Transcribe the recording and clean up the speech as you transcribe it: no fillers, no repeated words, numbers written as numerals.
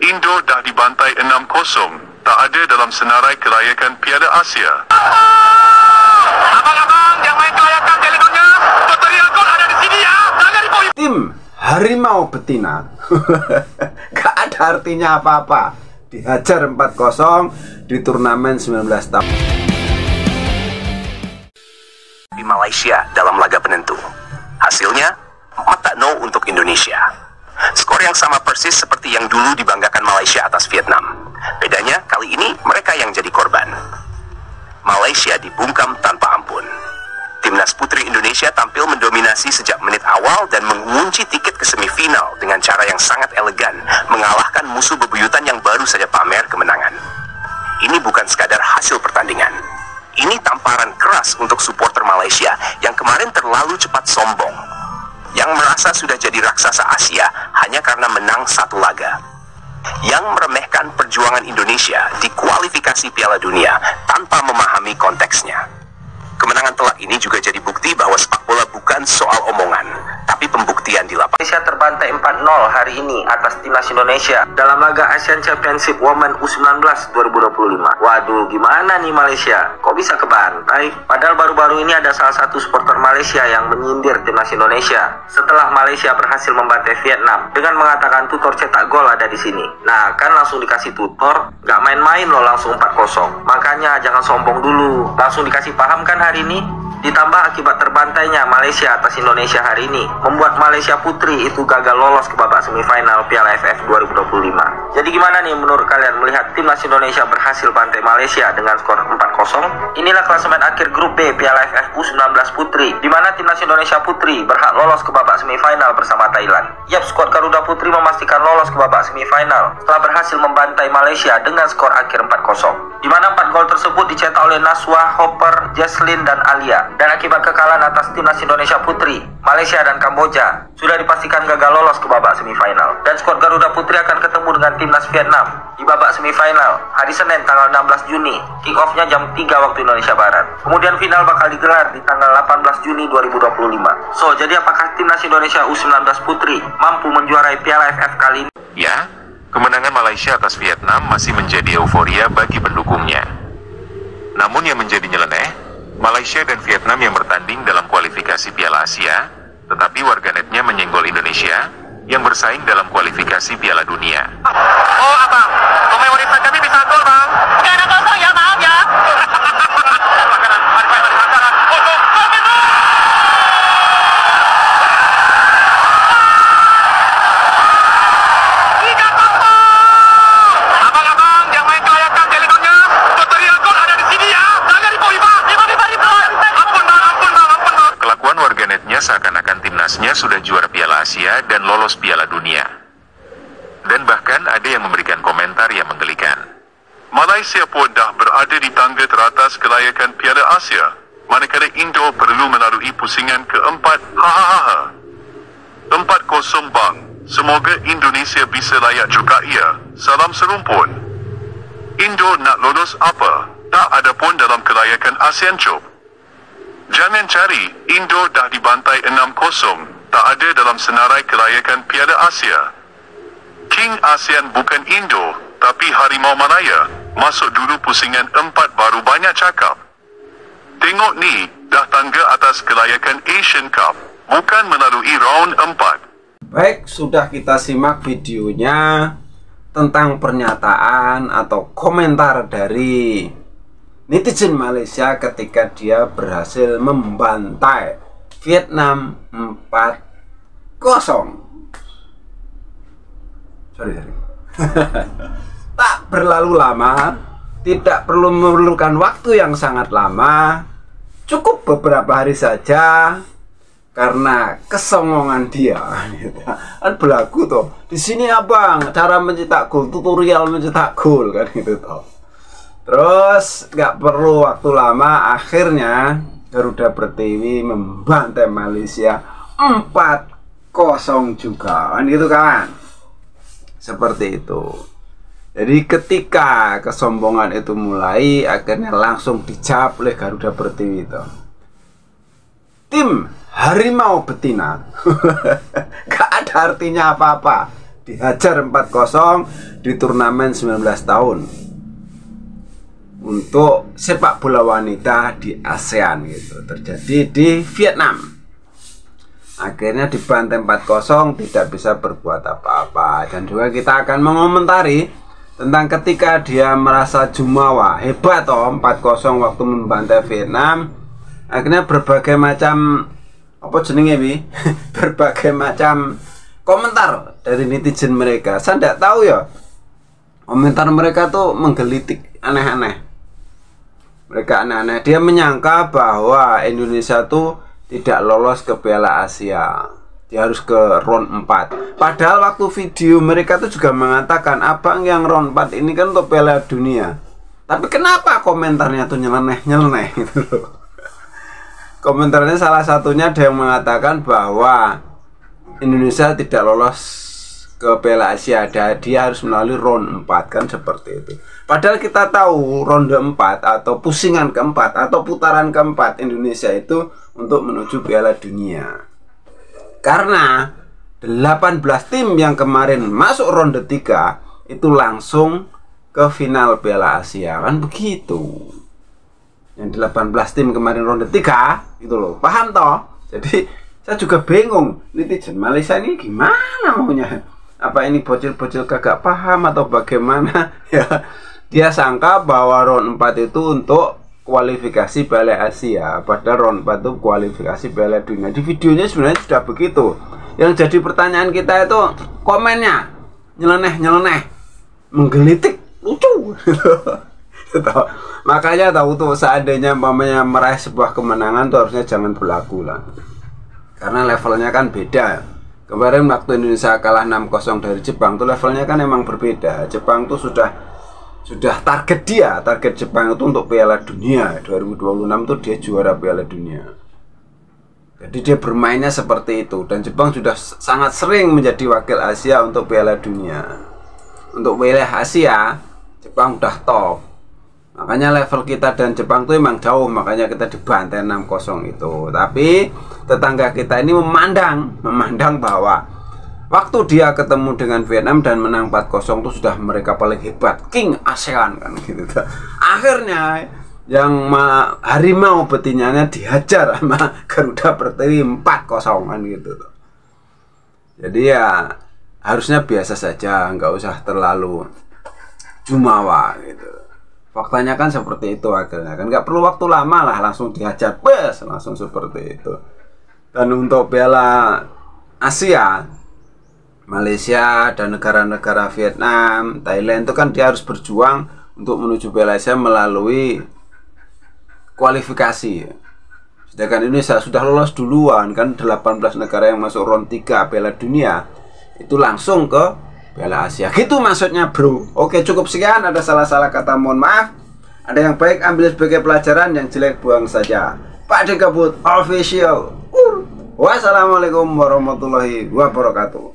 Indo dah dibantai 6-0. Tak ada dalam senarai kelayakan Piala Asia. Abang-abang yang main kelayakan teleponnya, tutorial gol ada di sini ya. Jangan dipoin. Tim Harimau Betina gak ada artinya apa-apa, dihajar 4-0 di turnamen 19 tahun di Malaysia dalam laga penentu. Hasilnya 4-0 untuk Indonesia. Skor yang sama persis seperti yang dulu dibanggakan Malaysia atas Vietnam. Bedanya kali ini mereka yang jadi korban. Malaysia dibungkam tanpa ampun. Timnas Putri Indonesia tampil mendominasi sejak menit awal dan mengunci tiket ke semifinal dengan cara yang sangat elegan, mengalahkan musuh bebuyutan yang baru saja pamer kemenangan. Ini bukan sekadar hasil pertandingan. Ini tamparan keras untuk supporter Malaysia yang kemarin terlalu cepat sombong, yang merasa sudah jadi raksasa Asia hanya karena menang satu laga, yang meremehkan perjuangan Indonesia di kualifikasi Piala Dunia tanpa memahami konteksnya. Kemenangan telak ini juga jadi bukti bahwa sepak bola bukan soal omongan, tapi pembuktian di lapangan. Malaysia terbantai 4-0 hari ini atas timnas Indonesia dalam laga Asian Championship Women U19 2025. Waduh, gimana nih Malaysia? Kok bisa kebantai? Padahal baru-baru ini ada salah satu supporter Malaysia yang menyindir timnas Indonesia setelah Malaysia berhasil membantai Vietnam dengan mengatakan tutor cetak gol ada di sini. Nah, kan langsung dikasih tutor, nggak main-main loh, langsung 4-0. Makanya jangan sombong dulu, langsung dikasih paham kan hari ini. Ditambah akibat terbantainya Malaysia atas Indonesia hari ini membuat Malaysia Putri itu gagal lolos ke babak semifinal Piala AFF 2025. Jadi gimana nih menurut kalian melihat timnas Indonesia berhasil bantai Malaysia dengan skor 4-0? Inilah klasemen akhir grup B Piala AFF U19 Putri, di mana timnas Indonesia Putri berhak lolos ke babak semifinal bersama Thailand. Yap, skuad Garuda Putri memastikan lolos ke babak semifinal setelah berhasil membantai Malaysia dengan skor akhir 4-0, di mana 4 gol tersebut dicetak oleh Naswa, Hopper, Jesslyn, dan Alia. Dan akibat kekalahan atas timnas Indonesia Putri, Malaysia dan Kamboja sudah dipastikan gagal lolos ke babak semifinal. Dan skuad Garuda Putri akan ketemu dengan timnas Vietnam di babak semifinal hari Senin tanggal 16 Juni. Kick-off-nya jam 3 waktu Indonesia Barat. Kemudian final bakal digelar di tanggal 18 Juni 2025. So, jadi apakah timnas Indonesia U19 Putri mampu menjuarai Piala AFF kali ini? Ya, kemenangan Malaysia atas Vietnam masih menjadi euforia bagi pendukungnya. Namun yang menjadi nyeleneh, Malaysia dan Vietnam yang bertanding dalam kualifikasi Piala Asia, tetapi warganetnya menyenggol Indonesia yang bersaing dalam kualifikasi Piala Dunia. Oh abang, pemain wanita kami bisa gol bang. Oke, ada kosong ya, maaf ya. Abang-abang yang main kelayakan teleponnya, tutorial gol ada di sini ya. Jangan dipoin bang. Ampun bang. Kelakuan warganetnya seakan-akan timnasnya sudah juara Piala Asia dan lolos Piala Dunia. Dan bahkan ada yang memberikan komentar yang menggelikan. Malaysia pun dah berada di tangga teratas kelayakan Piala Asia, manakala Indo perlu melalui pusingan keempat. Hahaha. 4-0 bang. Semoga Indonesia bisa layak juga ia. Salam serumpun. Indo nak lolos apa? Tak ada pun dalam kelayakan ASEAN Cup. Jangan cari, Indo dah dibantai 6-0. Tak ada dalam senarai kelayakan Piala Asia. King ASEAN bukan Indo, tapi Harimau Malaya. Masuk dulu pusingan 4 baru banyak cakap. Tengok ni, dah tangga atas kelayakan Asian Cup, bukan melalui round 4. Baik, sudah kita simak videonya tentang pernyataan atau komentar dari netizen Malaysia ketika dia berhasil membantai Vietnam 4-0. Sorry. Tak berlalu lama, tidak perlu memerlukan waktu yang sangat lama, cukup beberapa hari saja, karena kesongongan dia kan berlaku tuh. Di sini abang, cara mencetak gol, tutorial mencetak gol kan gitu tuh. Terus nggak perlu waktu lama, akhirnya Garuda Pertiwi membantai Malaysia 4-0 juga kan gitu kan. Seperti itu. Jadi ketika kesombongan itu mulai, akhirnya langsung dijawab oleh Garuda Pertiwi itu. Tim Harimau Betina gak ada artinya apa-apa, dihajar 4-0 di turnamen 19 tahun untuk sepak bola wanita di ASEAN gitu. Terjadi di Vietnam. Akhirnya dibantai 4-0, tidak bisa berbuat apa-apa. Dan juga kita akan mengomentari tentang ketika dia merasa jumawa, hebat toh 4-0 waktu membantai Vietnam. Akhirnya berbagai macam apa jenenge bi berbagai macam komentar dari netizen mereka. Saya tidak tahu ya, komentar mereka tuh menggelitik aneh-aneh. Mereka aneh-aneh. Dia menyangka bahwa Indonesia tuh tidak lolos ke Piala Asia, dia harus ke round 4. Padahal waktu video mereka tuh juga mengatakan abang yang round 4 ini kan untuk Piala Dunia. Tapi kenapa komentarnya tuh nyeleneh gitu loh. Komentarnya salah satunya ada yang mengatakan bahwa Indonesia tidak lolos ke Piala Asia, dia harus melalui round 4 kan, seperti itu. Padahal kita tahu ronde 4 atau pusingan keempat atau putaran keempat Indonesia itu untuk menuju Piala Dunia. Karena 18 tim yang kemarin masuk ronde 3 itu langsung ke final Piala Asia, kan begitu. Yang 18 tim kemarin ronde 3 itu loh, paham toh? Jadi saya juga bingung, netizen Malaysia ini gimana maunya? Apa ini bocil-bocil kagak paham atau bagaimana? Ya, dia sangka bahwa round 4 itu untuk kualifikasi Piala Asia, padahal round 4 itu kualifikasi Piala Dunia. Di videonya sebenarnya sudah begitu. Yang jadi pertanyaan kita itu komennya nyeleneh, menggelitik, lucu. Makanya tahu tuh, seandainya mamanya meraih sebuah kemenangan tuh harusnya jangan berlaku lah, karena levelnya kan beda. Kemarin waktu Indonesia kalah 6-0 dari Jepang tuh levelnya kan emang berbeda. Jepang tuh sudah target Jepang itu untuk Piala Dunia 2026 tuh dia juara Piala Dunia. Jadi dia bermainnya seperti itu, dan Jepang sudah sangat sering menjadi wakil Asia untuk Piala Dunia. Untuk wilayah Asia Jepang udah top. Makanya level kita dan Jepang tuh emang jauh, makanya kita dibantai 6-0 itu. Tapi tetangga kita ini memandang bahwa waktu dia ketemu dengan Vietnam dan menang 4-0 itu sudah mereka paling hebat, king ASEAN kan gitu. Akhirnya yang harimau betinanya dihajar sama Garuda Pertiwi 4-0 kan gitu. Jadi ya harusnya biasa saja, nggak usah terlalu jumawa gitu. Faktanya kan seperti itu, akhirnya kan nggak perlu waktu lama lah, langsung dihajar, langsung seperti itu. Dan untuk Piala Asia, Malaysia dan negara-negara Vietnam, Thailand itu kan dia harus berjuang untuk menuju Piala Asia melalui kualifikasi. Sedangkan Indonesia sudah lolos duluan kan, 18 negara yang masuk round 3 Piala Dunia itu langsung ke Piala Asia. Gitu maksudnya bro. Oke, cukup sekian. Ada salah-salah kata mohon maaf. Ada yang baik ambil sebagai pelajaran, yang jelek buang saja. Pak Dekabut Official. Wassalamualaikum warahmatullahi wabarakatuh.